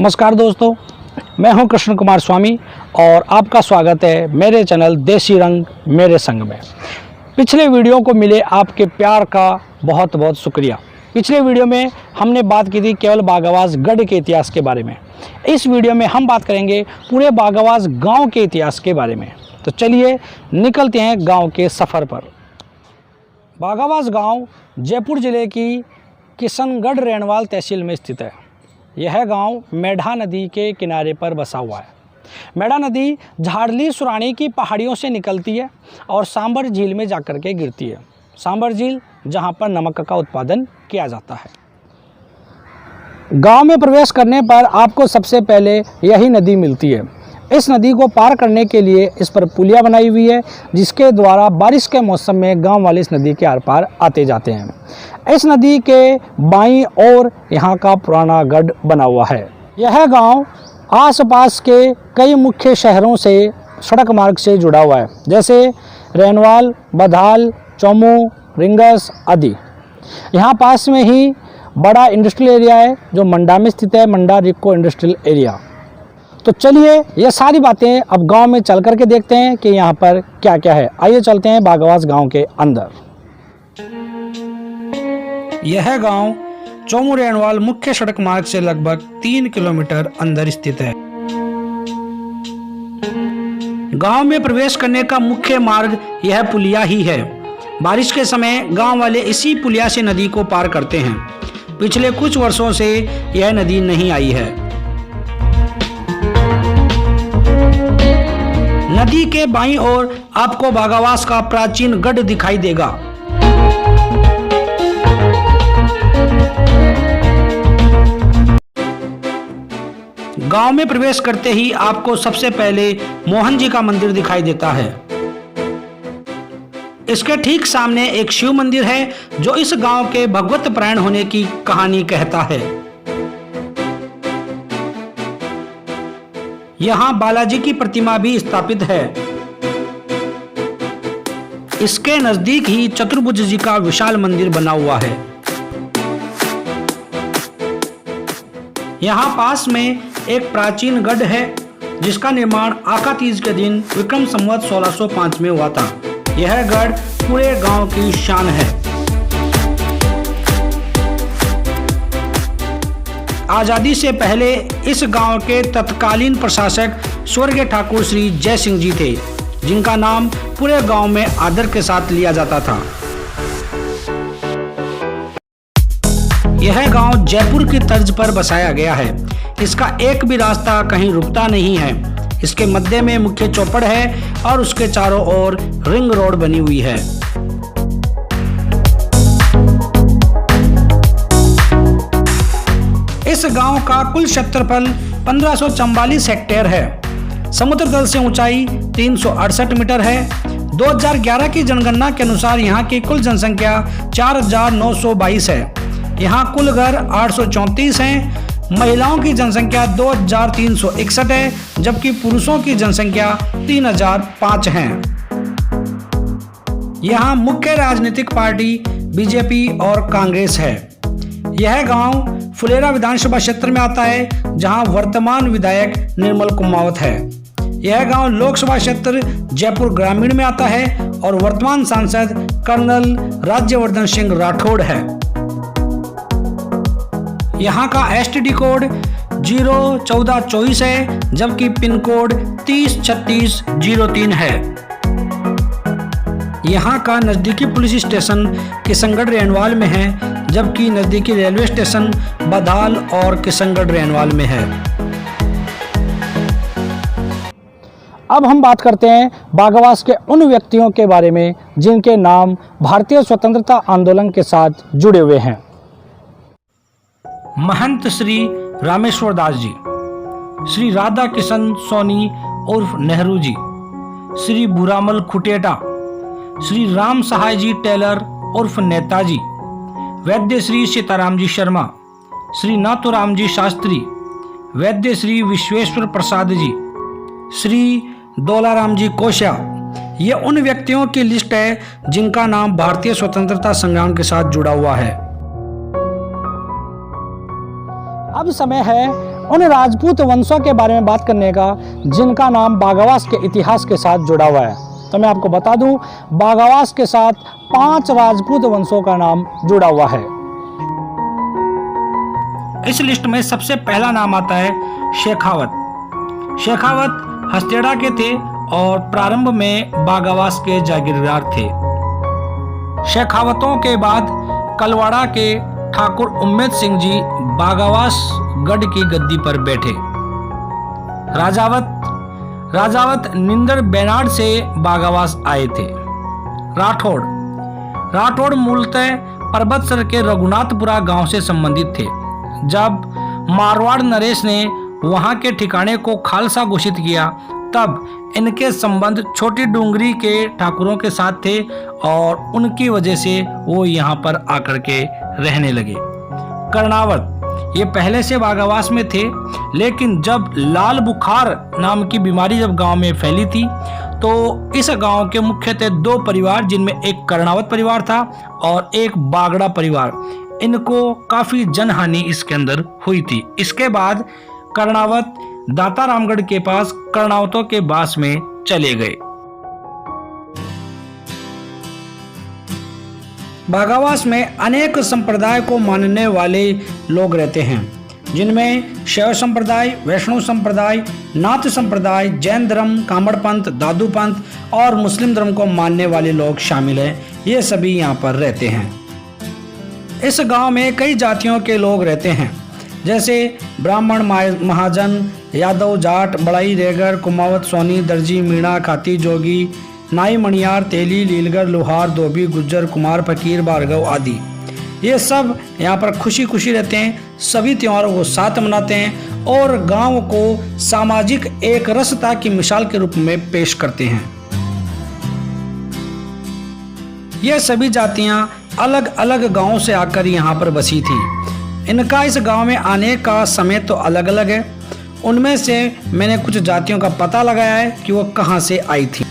नमस्कार दोस्तों, मैं हूं कृष्ण कुमार स्वामी और आपका स्वागत है मेरे चैनल देसी रंग मेरे संग में। पिछले वीडियो को मिले आपके प्यार का बहुत बहुत शुक्रिया। पिछले वीडियो में हमने बात की थी केवल बागावास गढ़ के इतिहास के बारे में। इस वीडियो में हम बात करेंगे पूरे बागावास गांव के इतिहास के बारे में। तो चलिए निकलते हैं गांव के सफ़र पर। बागावास गांव जयपुर ज़िले की किशनगढ़ रेणवाल तहसील में स्थित है। यह गांव मेढा नदी के किनारे पर बसा हुआ है। मेढा नदी झाड़ली सुरानी की पहाड़ियों से निकलती है और सांबर झील में जाकर के गिरती है। सांबर झील जहां पर नमक का उत्पादन किया जाता है। गांव में प्रवेश करने पर आपको सबसे पहले यही नदी मिलती है। इस नदी को पार करने के लिए इस पर पुलिया बनाई हुई है, जिसके द्वारा बारिश के मौसम में गांव वाले इस नदी के आर पार आते जाते हैं। इस नदी के बाईं ओर यहाँ का पुराना गढ़ बना हुआ है। यह गांव आसपास के कई मुख्य शहरों से सड़क मार्ग से जुड़ा हुआ है, जैसे रेणवाल, बधाल, चौमू, रिंगस आदि। यहाँ पास में ही बड़ा इंडस्ट्रियल एरिया है जो मंडा में स्थित है, मंडा रिको इंडस्ट्रियल एरिया। तो चलिए ये सारी बातें अब गांव में चल करके देखते हैं कि यहाँ पर क्या क्या है। आइए चलते हैं बागावास गांव के अंदर। यह गांव चौमू रेणवाल मुख्य सड़क मार्ग से लगभग 3 किलोमीटर अंदर स्थित है। गांव में प्रवेश करने का मुख्य मार्ग यह पुलिया ही है। बारिश के समय गांव वाले इसी पुलिया से नदी को पार करते हैं। पिछले कुछ वर्षों से यह नदी नहीं आई है। नदी के बाईं ओर आपको बागावास का प्राचीन गढ़ दिखाई देगा। गांव में प्रवेश करते ही आपको सबसे पहले मोहन जी का मंदिर दिखाई देता है। इसके ठीक सामने एक शिव मंदिर है जो इस गांव के भगवत प्राण होने की कहानी कहता है। यहाँ बालाजी की प्रतिमा भी स्थापित है। इसके नजदीक ही चतुर्भुज जी का विशाल मंदिर बना हुआ है। यहाँ पास में एक प्राचीन गढ़ है जिसका निर्माण आका तीज के दिन विक्रम संवत 1605 में हुआ था। यह गढ़ पूरे गांव की शान है। आजादी से पहले इस गांव के तत्कालीन प्रशासक स्वर्गीय ठाकुर श्री जय सिंह जी थे, जिनका नाम पूरे गांव में आदर के साथ लिया जाता था। यह गांव जयपुर की तर्ज पर बसाया गया है। इसका एक भी रास्ता कहीं रुकता नहीं है। इसके मध्य में मुख्य चौपड़ है और उसके चारों ओर रिंग रोड बनी हुई है। इस गांव का कुल क्षेत्रफल 1544 हेक्टेयर है। समुद्र तल से ऊंचाई 368 मीटर है। 2011 की जनगणना के अनुसार यहाँ की कुल जनसंख्या 4922 है। यहाँ कुल घर 834 हैं। महिलाओं की जनसंख्या 2361 है, जबकि पुरुषों की जनसंख्या 3005 है। यहाँ मुख्य राजनीतिक पार्टी बीजेपी और कांग्रेस है। यह गांव फुलेरा विधानसभा क्षेत्र में आता है, जहां वर्तमान विधायक निर्मल कुमावत है। यह गांव लोकसभा क्षेत्र जयपुर ग्रामीण में आता है और वर्तमान सांसद कर्नल राज्यवर्धन सिंह राठौड़ है। यहाँ का एसटीडी कोड 01424 है, जबकि पिन कोड 303603 है। यहाँ का नजदीकी पुलिस स्टेशन किशनगढ़ रेणवाल में है, जबकि नजदीकी रेलवे स्टेशन बधाल और किशनगढ़ रेणवाल में है। अब हम बात करते हैं बागावास के उन व्यक्तियों के बारे में जिनके नाम भारतीय स्वतंत्रता आंदोलन के साथ जुड़े हुए हैं। महंत श्री रामेश्वर दास जी, श्री राधा किशन सोनी उर्फ नेहरू जी, श्री भूरामल खुटेटा, श्री राम सहाय जी टेलर उर्फ नेताजी, वैद्य श्री सीताराम जी शर्मा, श्री नाथुराम जी शास्त्री, वैद्य श्री विश्वेश्वर प्रसाद जी, श्री दौलाराम जी कोशा। ये उन व्यक्तियों की लिस्ट है जिनका नाम भारतीय स्वतंत्रता संग्राम के साथ जुड़ा हुआ है। अब समय है उन राजपूत वंशों के बारे में बात करने का जिनका नाम बागावास के इतिहास के साथ जुड़ा हुआ है। तो मैं आपको बता दूं, बागावास के साथ 5 राजपूत वंशों का नाम जुड़ा हुआ है। इस लिस्ट में सबसे पहला नाम आता है शेखावत। शेखावत हस्तेड़ा के थे और प्रारंभ में बागावास के जागीरदार थे। शेखावतों के बाद कलवाड़ा के ठाकुर उम्मेद सिंह जी बागावास गढ़ की गद्दी पर बैठे। राजावत निंदर बेनाड से बागावास आए थे। राठौड़ मूलतः परबतसर के रघुनाथपुरा गांव से संबंधित थे। जब मारवाड़ नरेश ने वहां के ठिकाने को खालसा घोषित किया, तब इनके संबंध छोटी डूंगरी के ठाकुरों के साथ थे और उनकी वजह से वो यहाँ पर आकर के रहने लगे। कर्णावत ये पहले से बागावास में थे, लेकिन जब लाल बुखार नाम की बीमारी जब गांव में फैली थी, तो इस गांव के मुख्यतः 2 परिवार, जिनमें एक कर्णावत परिवार था और एक बागड़ा परिवार, इनको काफी जनहानि इसके अंदर हुई थी। इसके बाद कर्णावत दातारामगढ़ के पास कर्णावतों के बास में चले गए। बागावास में अनेक संप्रदाय को मानने वाले लोग रहते हैं, जिनमें शैव संप्रदाय, वैष्णव संप्रदाय, नाथ संप्रदाय, जैन धर्म, कामड़ पंथ, दादू पंथ और मुस्लिम धर्म को मानने वाले लोग शामिल हैं। ये सभी यहाँ पर रहते हैं। इस गांव में कई जातियों के लोग रहते हैं, जैसे ब्राह्मण, महाजन, यादव, जाट, बड़ाई, रेगर, कुमावत, सोनी, दर्जी, मीणा, खाती, जोगी, नाई, मणियार, तेली, लीलगर, लोहार, धोबी, गुज्जर, कुमार, फकीर, भार्गव आदि। ये सब यहाँ पर खुशी खुशी रहते हैं, सभी त्योहारों को साथ मनाते हैं और गांव को सामाजिक एक रसता की मिसाल के रूप में पेश करते हैं। ये सभी जातियाँ अलग अलग गांवों से आकर यहाँ पर बसी थी। इनका इस गांव में आने का समय तो अलग अलग है। उनमें से मैंने कुछ जातियों का पता लगाया है कि वो कहाँ से आई थी।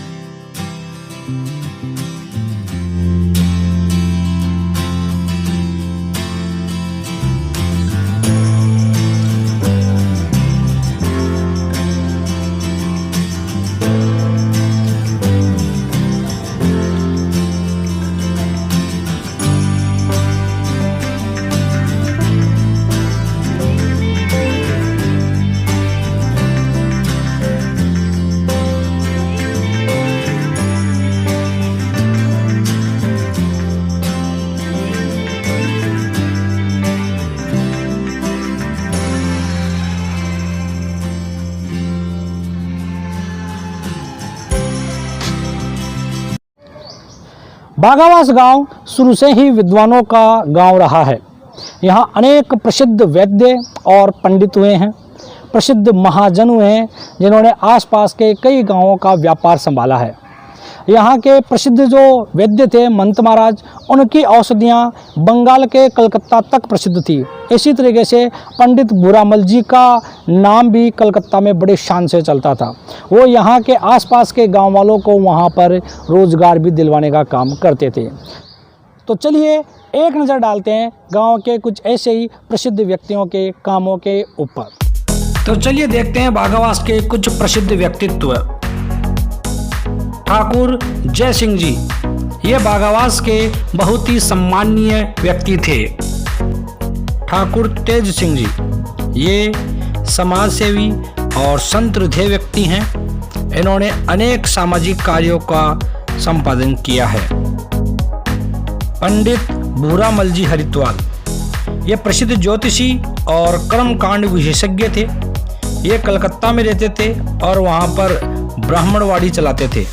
बागावास गांव शुरू से ही विद्वानों का गांव रहा है। यहाँ अनेक प्रसिद्ध वैद्य और पंडित हुए हैं, प्रसिद्ध महाजन हुए हैं, जिन्होंने आसपास के कई गांवों का व्यापार संभाला है। यहाँ के प्रसिद्ध जो वैद्य थे मंत महाराज, उनकी औषधियाँ बंगाल के कलकत्ता तक प्रसिद्ध थी। इसी तरीके से पंडित भूरामल जी का नाम भी कलकत्ता में बड़े शान से चलता था। वो यहाँ के आसपास के गांव वालों को वहाँ पर रोजगार भी दिलवाने का काम करते थे। तो चलिए एक नज़र डालते हैं गांव के कुछ ऐसे ही प्रसिद्ध व्यक्तियों के कामों के ऊपर। तो चलिए देखते हैं बागावास के कुछ प्रसिद्ध व्यक्तित्व। ठाकुर जय सिंह जी, ये बागावास के बहुत ही सम्माननीय व्यक्ति थे। ठाकुर तेज सिंह जी, ये समाज सेवी और संत हृदय व्यक्ति हैं। इन्होंने अनेक सामाजिक कार्यों का संपादन किया है। पंडित भूरामल जी हरिद्वाल, ये प्रसिद्ध ज्योतिषी और कर्मकांड विशेषज्ञ थे। ये कलकत्ता में रहते थे और वहाँ पर ब्राह्मणवाड़ी चलाते थे।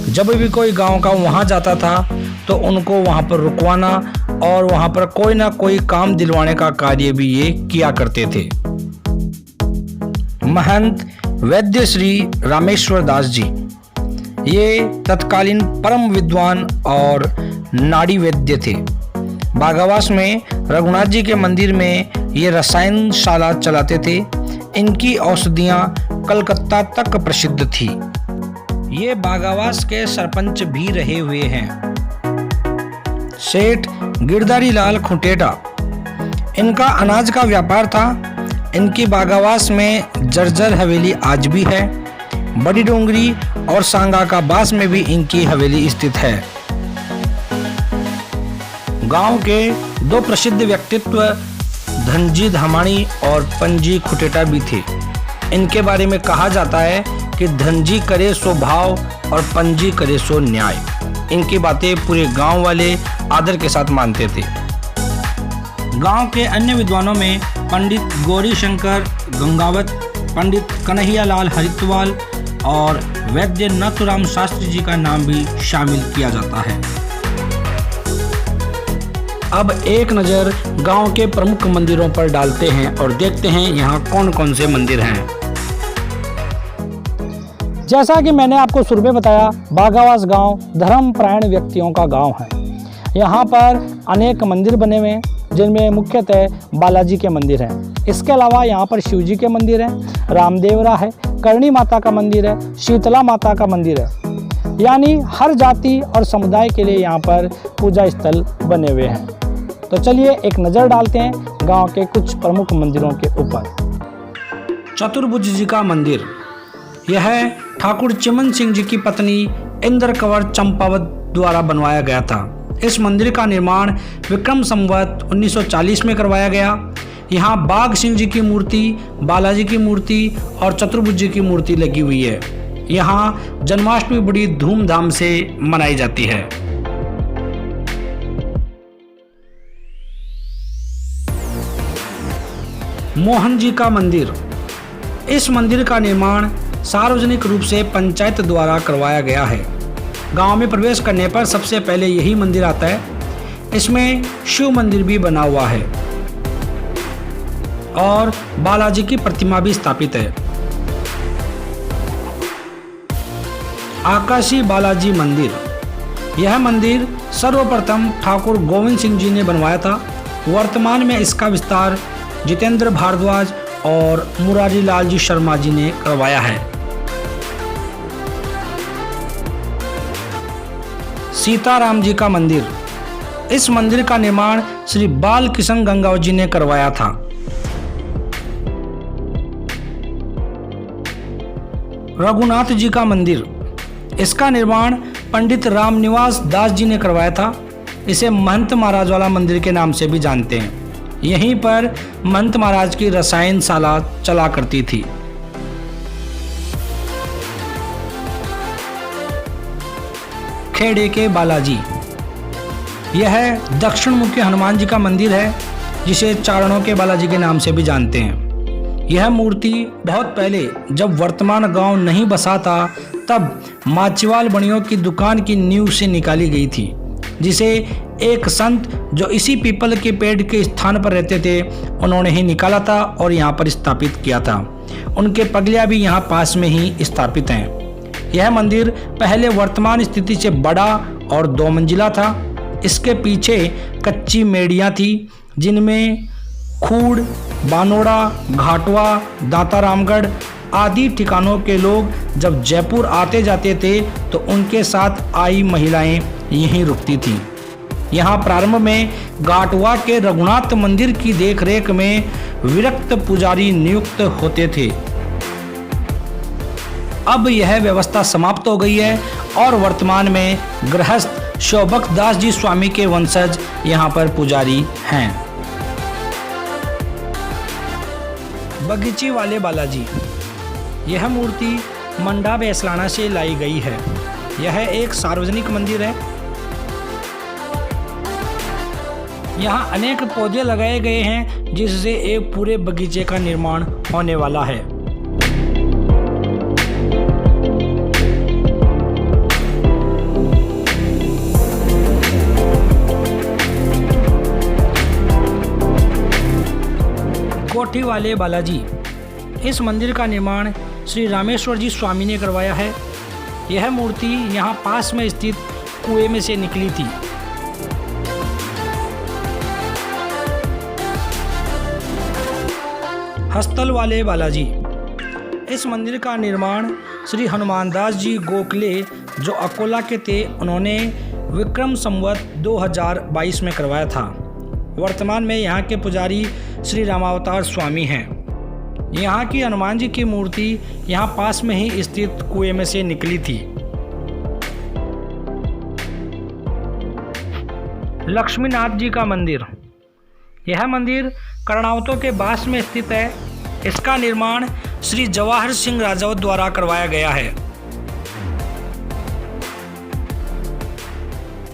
जब भी कोई गांव का वहाँ जाता था तो उनको वहाँ पर रुकवाना और वहाँ पर कोई ना कोई काम दिलवाने का कार्य भी ये किया करते थे। महंत वैद्य श्री रामेश्वर दास जी, ये तत्कालीन परम विद्वान और नाड़ी वैद्य थे। बागावास में रघुनाथ जी के मंदिर में ये रसायन शाला चलाते थे। इनकी औषधियाँ कलकत्ता तक प्रसिद्ध थी। ये बागावास के सरपंच भी रहे हुए हैं। सेठ गिरधारी लाल खुटेटा, इनका अनाज का व्यापार था। इनकी बागावास में जर्जर हवेली आज भी है। बड़ी डोंगरी और सांगा का बास में भी इनकी हवेली स्थित है। गांव के दो प्रसिद्ध व्यक्तित्व धनजी धामाणी और पंजी खुटेटा भी थे। इनके बारे में कहा जाता है कि धनजी करे सो भाव और पंजी करे सो न्याय। इनकी बातें पूरे गांव वाले आदर के साथ मानते थे। गांव के अन्य विद्वानों में पंडित गौरी शंकर गंगावत, पंडित कन्हैयालाल हरित्वाल और वैद्य नाथुराम शास्त्री जी का नाम भी शामिल किया जाता है। अब एक नज़र गांव के प्रमुख मंदिरों पर डालते हैं और देखते हैं यहाँ कौन कौन से मंदिर हैं। जैसा कि मैंने आपको शुरू में बताया, बागावास गांव धर्मपरायण व्यक्तियों का गांव है। यहाँ पर अनेक मंदिर बने हुए हैं, जिनमें मुख्यतः बालाजी के मंदिर हैं। इसके अलावा यहाँ पर शिव जी के मंदिर हैं, रामदेवरा है, करणी माता का मंदिर है, शीतला माता का मंदिर है। यानी हर जाति और समुदाय के लिए यहाँ पर पूजा स्थल बने हुए हैं। तो चलिए एक नज़र डालते हैं गांव के कुछ प्रमुख मंदिरों के ऊपर। चतुर्भुज जी का मंदिर, यह ठाकुर चिमन सिंह जी की पत्नी इंद्र कंवर चंपावत द्वारा बनवाया गया था। इस मंदिर का निर्माण विक्रम संवत 1940 में करवाया गया। यहाँ बाघ सिंह जी की मूर्ति, बालाजी की मूर्ति और चतुर्भुज जी की मूर्ति लगी हुई है। यहाँ जन्माष्टमी बड़ी धूमधाम से मनाई जाती है। मोहन जी का मंदिर, इस मंदिर का निर्माण सार्वजनिक रूप से पंचायत द्वारा करवाया गया है। गांव में प्रवेश करने पर सबसे पहले यही मंदिर आता है। इसमें शिव मंदिर भी बना हुआ है और बालाजी की प्रतिमा भी स्थापित है। आकाशी बालाजी मंदिर, यह मंदिर सर्वप्रथम ठाकुर गोविंद सिंह जी ने बनवाया था। वर्तमान में इसका विस्तार जितेंद्र भारद्वाज और मुरारी लाल जी शर्मा जी ने करवाया है। सीताराम जी का मंदिर, इस मंदिर का निर्माण श्री बाल किशन गंगावत जी ने करवाया था। रघुनाथ जी का मंदिर, इसका निर्माण पंडित रामनिवास दास जी ने करवाया था। इसे महंत महाराज वाला मंदिर के नाम से भी जानते हैं। यहीं पर महंत महाराज की रसायनशाला चला करती थी। खेड़े के बालाजी, यह दक्षिण मुखी हनुमान जी का मंदिर है, जिसे चारणों के बालाजी के नाम से भी जानते हैं। यह मूर्ति बहुत पहले, जब वर्तमान गांव नहीं बसा था, तब माचीवाल बनियों की दुकान की नींव से निकाली गई थी, जिसे एक संत जो इसी पीपल के पेड़ के स्थान पर रहते थे, उन्होंने ही निकाला था और यहाँ पर स्थापित किया था। उनके पगलियाँ भी यहाँ पास में ही स्थापित हैं। यह मंदिर पहले वर्तमान स्थिति से बड़ा और 2 मंजिला था। इसके पीछे कच्ची मेड़ियाँ थी, जिनमें खूड़, बानोड़ा, घाटवा, दाता रामगढ़ आदि ठिकानों के लोग जब जयपुर आते जाते थे तो उनके साथ आई महिलाएं यहीं रुकती थीं। यहाँ प्रारंभ में घाटवा के रघुनाथ मंदिर की देखरेख में विरक्त पुजारी नियुक्त होते थे। अब यह व्यवस्था समाप्त हो गई है और वर्तमान में गृहस्थ शोभक दास जी स्वामी के वंशज यहाँ पर पुजारी हैं। बगीची वाले बालाजी, यह मूर्ति मंडा बैसलाना से लाई गई है। यह एक सार्वजनिक मंदिर है। यहाँ अनेक पौधे लगाए गए हैं, जिससे एक पूरे बगीचे का निर्माण होने वाला है। कोठी वाले बालाजी, इस मंदिर का निर्माण श्री रामेश्वर जी स्वामी ने करवाया है। यह मूर्ति यहाँ पास में स्थित कुएं में से निकली थी। हस्तल वाले बालाजी, इस मंदिर का निर्माण श्री हनुमान दास जी गोखले जो अकोला के थे, उन्होंने विक्रम संवत 2022 में करवाया था। वर्तमान में यहाँ के पुजारी श्री रामावतार स्वामी हैं। यहाँ की हनुमान जी की मूर्ति यहाँ पास में ही स्थित कुएं में से निकली थी। लक्ष्मीनाथ जी का मंदिर, यह मंदिर कर्णावतों के पास में स्थित है। इसका निर्माण श्री जवाहर सिंह राजवत द्वारा करवाया गया है।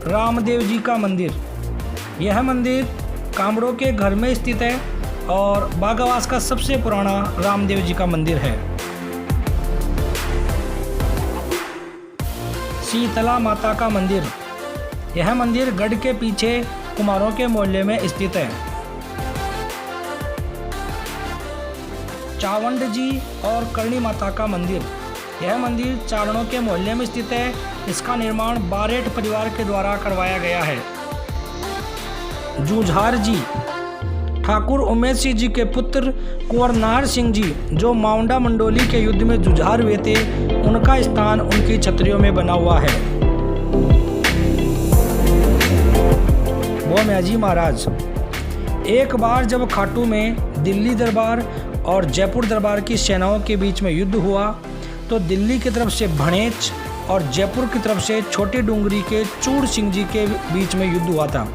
रामदेव जी का मंदिर, यह मंदिर कामड़ों के घर में स्थित है और बागावास का सबसे पुराना रामदेव जी का मंदिर है। शीतला माता का मंदिर, यह मंदिर गढ़ के पीछे कुमारों के मोहल्ले में स्थित है। चावंड जी और करणी माता का मंदिर, यह मंदिर चारणों के मोहल्ले में स्थित है। इसका निर्माण बारेठ परिवार के द्वारा करवाया गया है। जूझार जी, ठाकुर उमेद सिंह जी के पुत्र कुंवर नाहर सिंह जी जो माउंडा मंडोली के युद्ध में जुझार हुए थे, उनका स्थान उनकी छतरियों में बना हुआ है। भोम्याजी महाराज, एक बार जब खाटू में दिल्ली दरबार और जयपुर दरबार की सेनाओं के बीच में युद्ध हुआ तो दिल्ली की तरफ से भणेच और जयपुर की तरफ से छोटी डूंगरी के चूड़ सिंह जी के बीच में युद्ध हुआ था।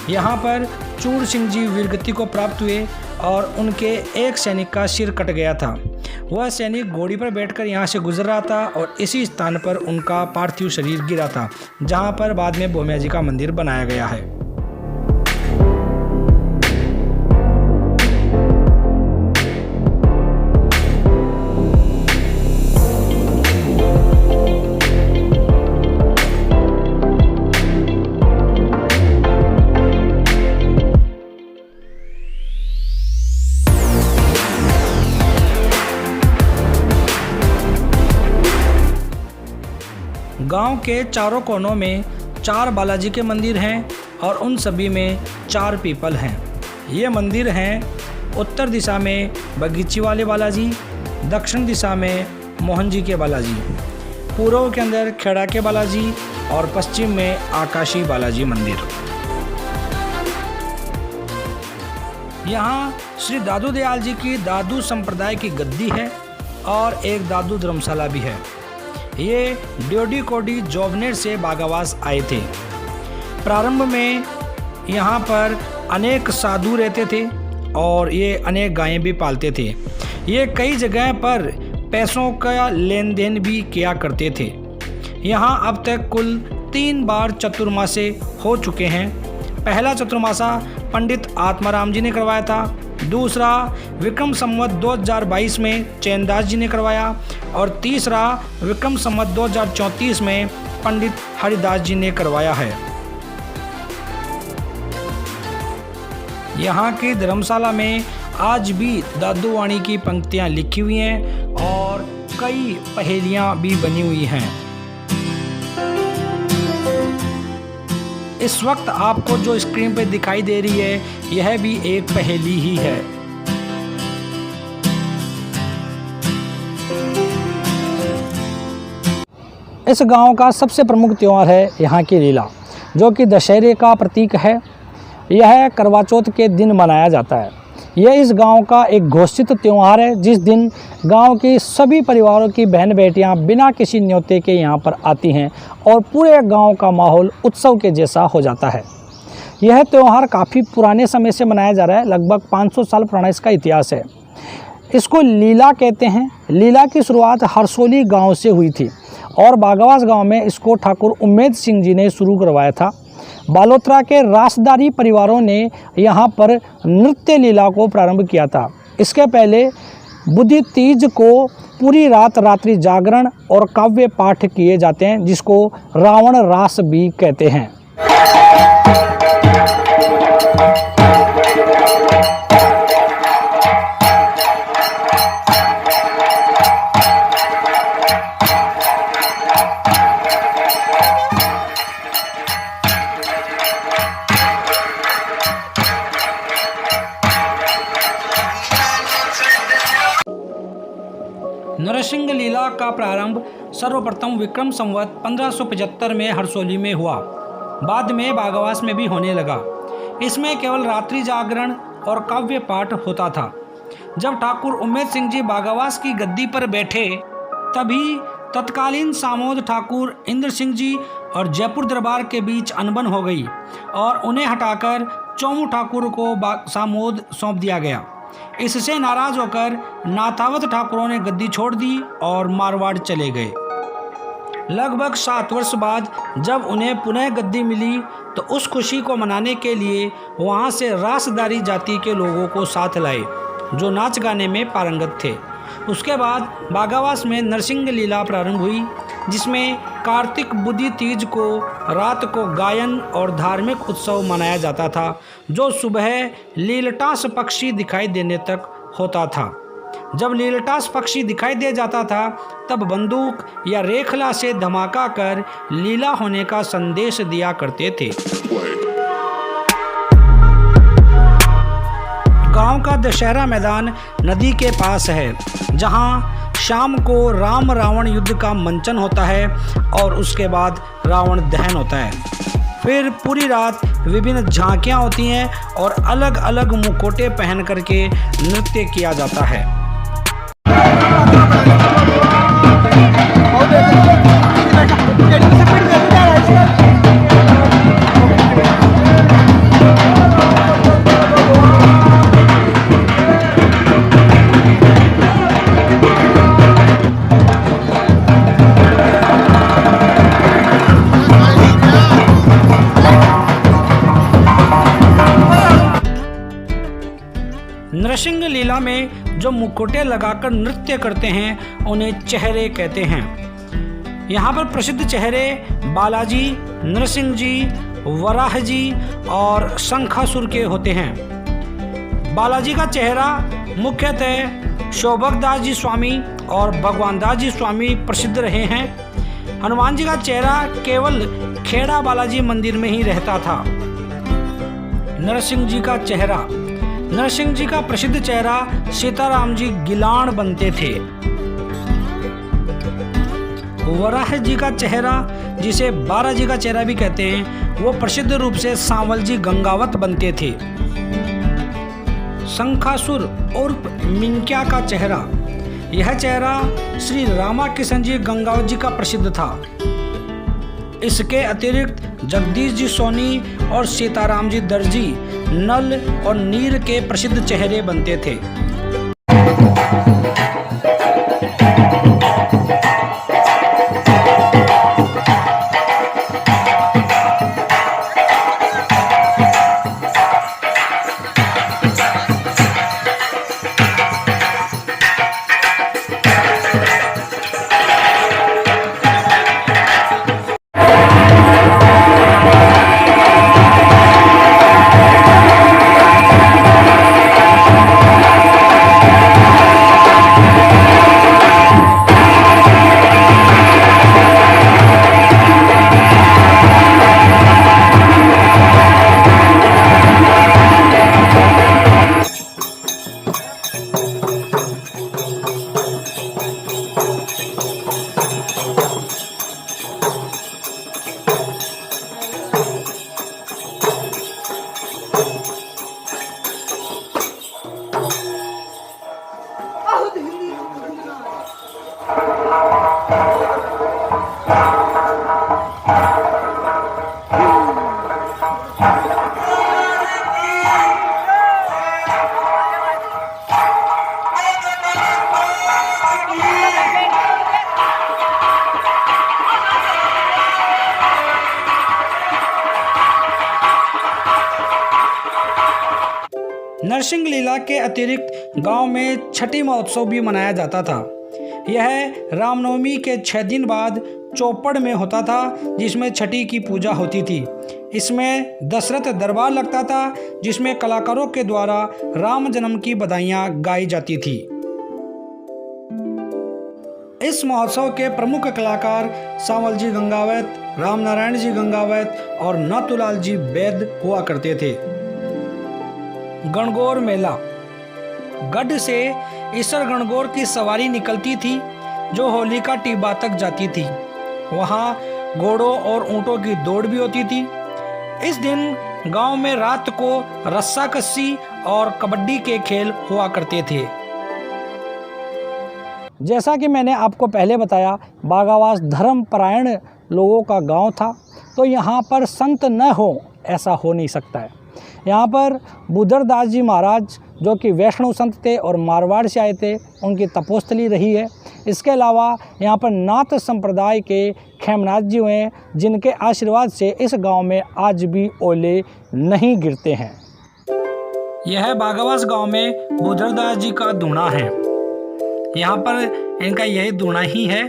यहाँ पर चूड़ सिंह जी वीरगति को प्राप्त हुए और उनके एक सैनिक का सिर कट गया था। वह सैनिक घोड़ी पर बैठकर यहाँ से गुजर रहा था और इसी स्थान पर उनका पार्थिव शरीर गिरा था, जहाँ पर बाद में भोम्याजी का मंदिर बनाया गया है। गांव के चारों कोनों में 4 बालाजी के मंदिर हैं और उन सभी में 4 पीपल हैं। ये मंदिर हैं उत्तर दिशा में बगीची वाले बालाजी, दक्षिण दिशा में मोहन जी के बालाजी, पूर्व के अंदर खेड़ा के बालाजी और पश्चिम में आकाशी बालाजी मंदिर। यहाँ श्री दादू दयाल जी की दादू संप्रदाय की गद्दी है और एक दादू धर्मशाला भी है। ये ड्योडी कोडी जोबनेर से बागावास आए थे। प्रारंभ में यहाँ पर अनेक साधु रहते थे और ये अनेक गायें भी पालते थे। ये कई जगह पर पैसों का लेन देन भी किया करते थे। यहाँ अब तक कुल 3 बार चतुर्मासे हो चुके हैं। पहला चतुर्मासा पंडित आत्माराम जी ने करवाया था, दूसरा विक्रम संवत 2022 में चैनदास जी ने करवाया और तीसरा विक्रम संवत 2034 में पंडित हरिदास जी ने करवाया है। यहाँ की धर्मशाला में आज भी दादू वाणी की पंक्तियाँ लिखी हुई हैं और कई पहेलियाँ भी बनी हुई हैं। इस वक्त आपको जो स्क्रीन पर दिखाई दे रही है, यह भी एक पहेली ही है। इस गांव का सबसे प्रमुख त्यौहार है यहाँ की लीला, जो कि दशहरे का प्रतीक है। यह करवा चौथ के दिन मनाया जाता है। यह इस गांव का एक घोषित त्यौहार है, जिस दिन गांव की सभी परिवारों की बहन बेटियां बिना किसी न्योते के यहाँ पर आती हैं और पूरे गांव का माहौल उत्सव के जैसा हो जाता है। यह त्यौहार काफ़ी पुराने समय से मनाया जा रहा है, लगभग 500 साल पुराना इसका इतिहास है। इसको लीला कहते हैं। लीला की शुरुआत हरसोली गाँव से हुई थी और बागावास गाँव में इसको ठाकुर उमेद सिंह जी ने शुरू करवाया था। बालोतरा के रासदारी परिवारों ने यहाँ पर नृत्य लीला को प्रारंभ किया था। इसके पहले बुद्धि तीज को पूरी रात रात्रि जागरण और काव्य पाठ किए जाते हैं, जिसको रावण रास भी कहते हैं। नरसिंह लीला का प्रारंभ सर्वप्रथम विक्रम संवत 1575 में हरसोली में हुआ, बाद में बागावास में भी होने लगा। इसमें केवल रात्रि जागरण और काव्य पाठ होता था। जब ठाकुर उम्मेद सिंह जी बागावास की गद्दी पर बैठे तभी तत्कालीन सामोद ठाकुर इंद्र सिंह जी और जयपुर दरबार के बीच अनबन हो गई और उन्हें हटाकर चौमू ठाकुर को सामोद सौंप दिया गया। इससे नाराज होकर नाथावत ठाकुरों ने गद्दी छोड़ दी और मारवाड़ चले गए। लगभग 7 वर्ष बाद जब उन्हें पुनः गद्दी मिली तो उस खुशी को मनाने के लिए वहां से रासदारी जाति के लोगों को साथ लाए जो नाच गाने में पारंगत थे। उसके बाद बागावास में नरसिंह लीला प्रारंभ हुई, जिसमें कार्तिक बुद्धि तीज को रात को गायन और धार्मिक उत्सव मनाया जाता था जो सुबह लीलटास पक्षी दिखाई देने तक होता था। जब लीलटास पक्षी दिखाई दे जाता था तब बंदूक या रेखला से धमाका कर लीला होने का संदेश दिया करते थे। गांव का दशहरा मैदान नदी के पास है, जहां शाम को राम रावण युद्ध का मंचन होता है और उसके बाद रावण दहन होता है। फिर पूरी रात विभिन्न झांकियां होती हैं और अलग अलग मुखौटे पहन करके नृत्य किया जाता है। नरसिंह लीला में जो मुखौटे लगाकर नृत्य करते हैं उन्हें चेहरे कहते हैं। यहाँ पर प्रसिद्ध चेहरे बालाजी, नरसिंह जी, वराह जी और शंखासुर के होते हैं। बालाजी का चेहरा मुख्यतः शोभकदास जी स्वामी और भगवान दास जी स्वामी प्रसिद्ध रहे हैं। हनुमान जी का चेहरा केवल खेड़ा बालाजी मंदिर में ही रहता था। नरसिंह जी का चेहरा, नरसिंह जी का प्रसिद्ध चेहरा सीताराम जी गिलान बनते थे। वराह जी का चेहरा, जिसे बारा जी का चेहरा भी कहते हैं, वो प्रसिद्ध रूप से सांवल जी गंगावत बनते थे। शंखासुर उर्फ मिंक्या का चेहरा, यह चेहरा श्री रामा किशन जी गंगावत जी का प्रसिद्ध था। इसके अतिरिक्त जगदीश जी सोनी और सीताराम जी दर्जी नल और नीर के प्रसिद्ध चेहरे बनते थे। नरसिंह लीला के अतिरिक्त गांव में छठी महोत्सव भी मनाया जाता था। यह रामनवमी के 6 दिन बाद चौपड़ में होता था, जिसमें छठी की पूजा होती थी। इसमें दशरथ दरबार लगता था, जिसमें कलाकारों के द्वारा राम जन्म की बधाइयाँ गाई जाती थी। इस महोत्सव के प्रमुख कलाकार सांवल जी गंगावत, राम नारायण जी गंगावत और नाथूलाल जी वैद हुआ करते थे। गणगौर मेला, गढ़ से ईसर गणगौर की सवारी निकलती थी जो होलिका टिब्बा तक जाती थी। वहाँ घोड़ों और ऊँटों की दौड़ भी होती थी। इस दिन गांव में रात को रस्सा कस्सी और कबड्डी के खेल हुआ करते थे। जैसा कि मैंने आपको पहले बताया, बागावास धर्मपरायण लोगों का गांव था, तो यहाँ पर संत न हो ऐसा हो नहीं सकता है। यहाँ पर बुद्धरदास जी महाराज जो कि वैष्णव संत थे और मारवाड़ से आए थे, उनकी तपोस्थली रही है। इसके अलावा यहाँ पर नाथ संप्रदाय के खेमनाथ जी हुए हैं, जिनके आशीर्वाद से इस गांव में आज भी ओले नहीं गिरते हैं। यह बागावास गांव में बुद्धरदास जी का दूना है। यहाँ पर इनका यही दूना ही है।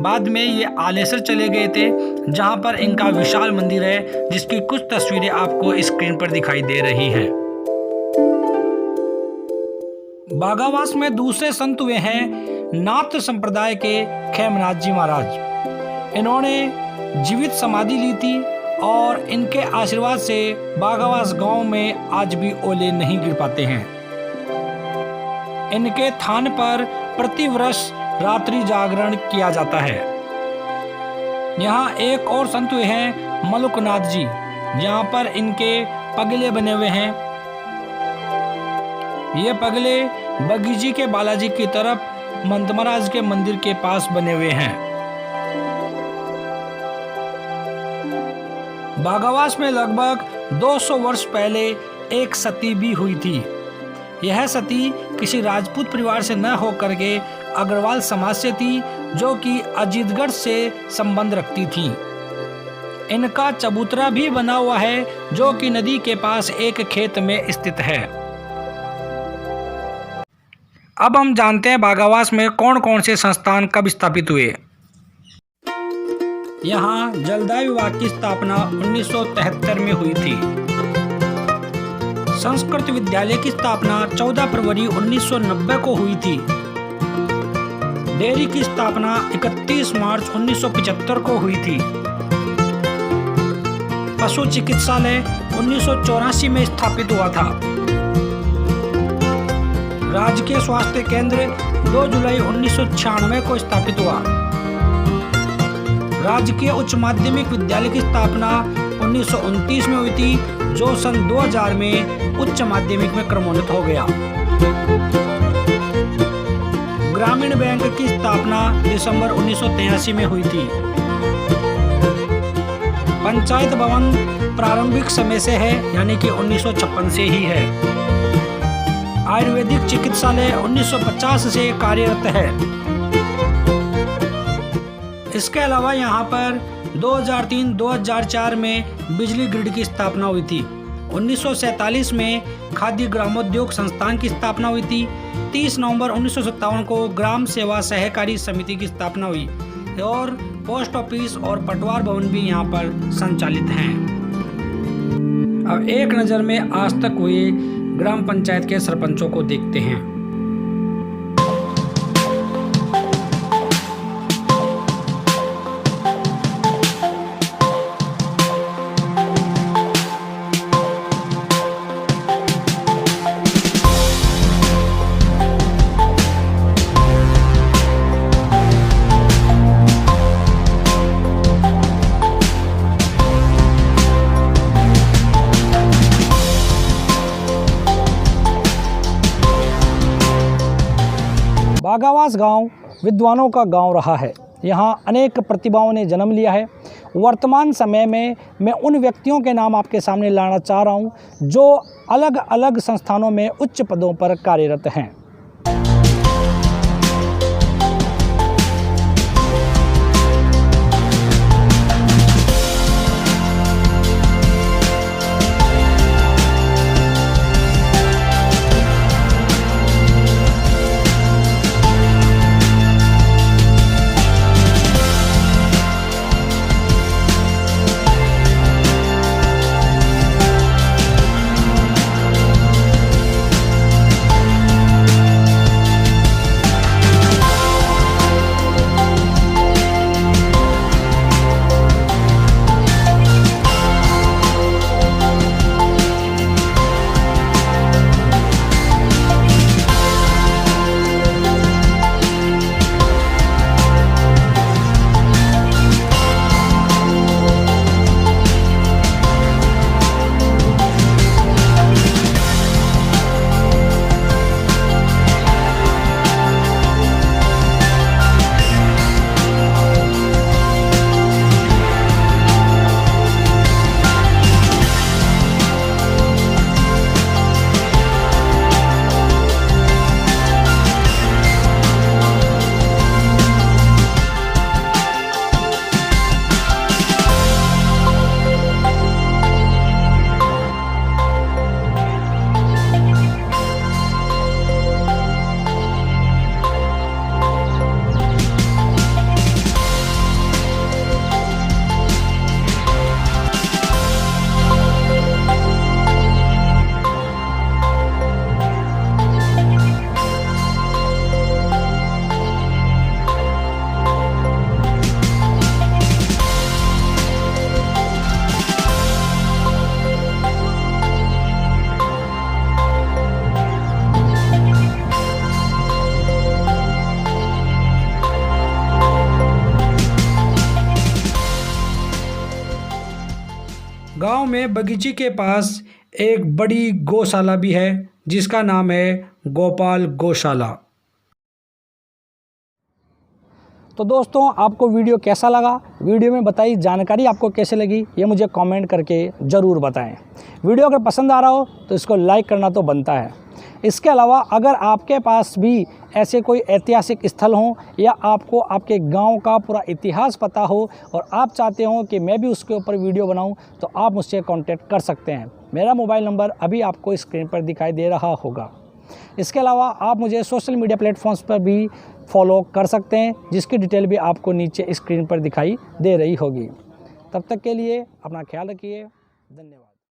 बाद में ये आलेसर चले गए थे, जहाँ पर इनका विशाल मंदिर है, जिसकी कुछ तस्वीरें आपको स्क्रीन पर दिखाई दे रही हैं। बागावास में दूसरे संत हुए हैं नाथ संप्रदाय के खेमनाथ जी महाराज। इन्होंने जीवित समाधि ली थी और इनके आशीर्वाद से बागावास गांव में आज भी ओले नहीं गिर पाते हैं। इनके थान पर प्रतिवर्ष रात्रि जागरण किया जाता है। यहाँ एक और संत हुए हैं मलुकनाथ जी, जहाँ पर इनके पगले बने हुए हैं। ये पगले बगीची के बालाजी की तरफ मंदमराज के मंदिर के पास बने हुए हैं। बागावास में लगभग 200 वर्ष पहले एक सती भी हुई थी। यह सती किसी राजपूत परिवार से न होकर के अग्रवाल समाज से थी, जो कि अजीतगढ़ से संबंध रखती थी। इनका चबूतरा भी बना हुआ है, जो कि नदी के पास एक खेत में स्थित है। अब हम जानते हैं बागावास में कौन कौन से संस्थान कब स्थापित हुए। यहाँ जलदाय विभाग की स्थापना 1973 में हुई थी। संस्कृत विद्यालय की स्थापना 14 फरवरी 1990 को हुई थी। डेयरी की स्थापना 31 मार्च 1975 को हुई थी। पशु चिकित्सालय 1984 में स्थापित हुआ था। राजकीय स्वास्थ्य केंद्र 2 जुलाई 1996 को स्थापित हुआ। राजकीय उच्च माध्यमिक विद्यालय की स्थापना 1929 में हुई थी, जो सन 2000 में उच्च माध्यमिक में क्रमोन्नत हो गया। ग्रामीण बैंक की स्थापना दिसंबर 1983 में हुई थी। पंचायत भवन प्रारंभिक समय से है, यानी कि 1956 से ही है। आयुर्वेदिक चिकित्सालय 1950 से कार्यरत है। इसके अलावा यहाँ पर 2003-2004 में बिजली ग्रिड की स्थापना हुई थी। 1947 में खाद्य ग्रामोद्योग संस्थान की स्थापना हुई थी। 30 नवंबर 1957 को ग्राम सेवा सहकारी समिति की स्थापना हुई और पोस्ट ऑफिस और पटवार भवन भी यहाँ पर संचालित हैं। अब एक नज़र में आज तक हुए ग्राम पंचायत के सरपंचों को देखते हैं। बागावास गांव विद्वानों का गांव रहा है। यहाँ अनेक प्रतिभाओं ने जन्म लिया है। वर्तमान समय में मैं उन व्यक्तियों के नाम आपके सामने लाना चाह रहा हूँ, जो अलग अलग संस्थानों में उच्च पदों पर कार्यरत हैं। गांव में बगीचे के पास एक बड़ी गौशाला भी है जिसका नाम है गोपाल गौशाला। तो दोस्तों, आपको वीडियो कैसा लगा? वीडियो में बताई जानकारी आपको कैसे लगी ये मुझे कमेंट करके ज़रूर बताएं। वीडियो अगर पसंद आ रहा हो तो इसको लाइक करना तो बनता है। इसके अलावा अगर आपके पास भी ऐसे कोई ऐतिहासिक स्थल हों या आपको आपके गांव का पूरा इतिहास पता हो और आप चाहते हो कि मैं भी उसके ऊपर वीडियो बनाऊं, तो आप मुझसे कांटेक्ट कर सकते हैं। मेरा मोबाइल नंबर अभी आपको स्क्रीन पर दिखाई दे रहा होगा। इसके अलावा आप मुझे सोशल मीडिया प्लेटफॉर्म्स पर भी फॉलो कर सकते हैं, जिसकी डिटेल भी आपको नीचे स्क्रीन पर दिखाई दे रही होगी। तब तक के लिए अपना ख्याल रखिए। धन्यवाद।